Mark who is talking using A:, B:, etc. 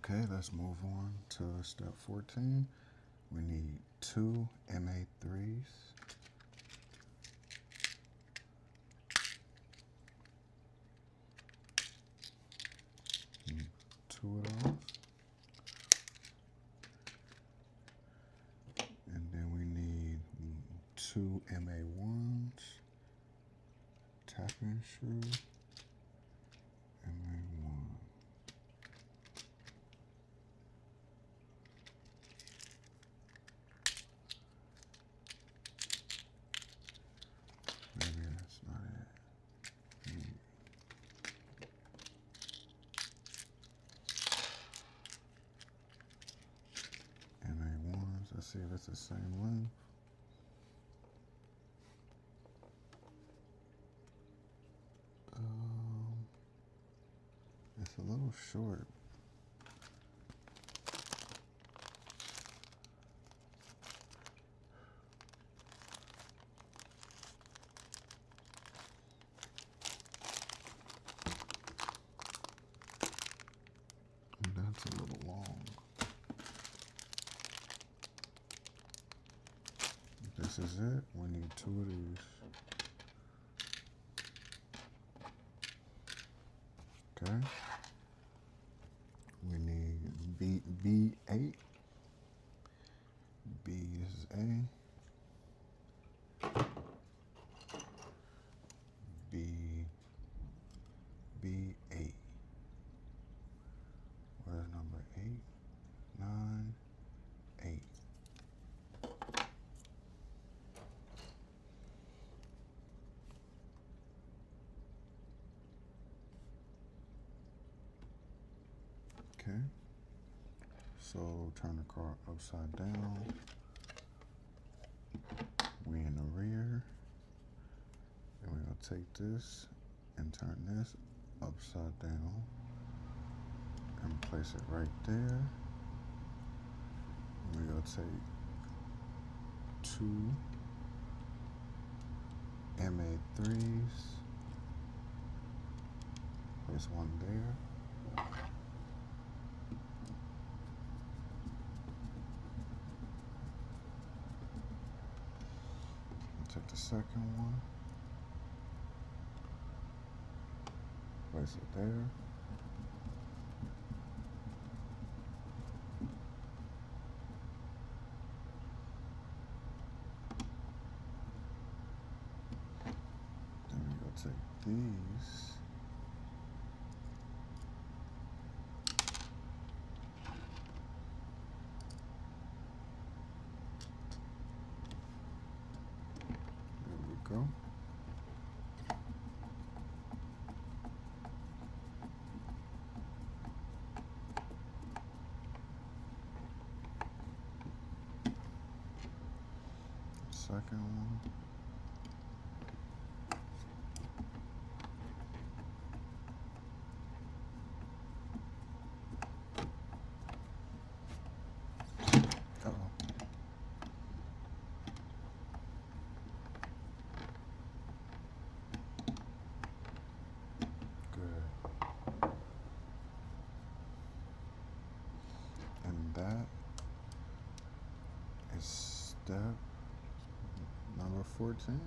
A: Okay, let's move on to step 14. We need 2 MA3s. Two of those. And then we need 2 MA1s. Tapping screw. MA1. Maybe that's not it. MA1s. Let's see if it's the same length. It's a little short. That's a little long. This is it. We need 2 of these. Okay. We need B8. B is A. B8. Where's number 8? 9, 8. Okay. So turn the car upside down. We in the rear. And we're gonna take this and turn this upside down and place it right there. And we're gonna take 2 MA3s. Place one there. Take the second one, place it there. Then we go take these. There we go. Second one. Good. And that is step number 14.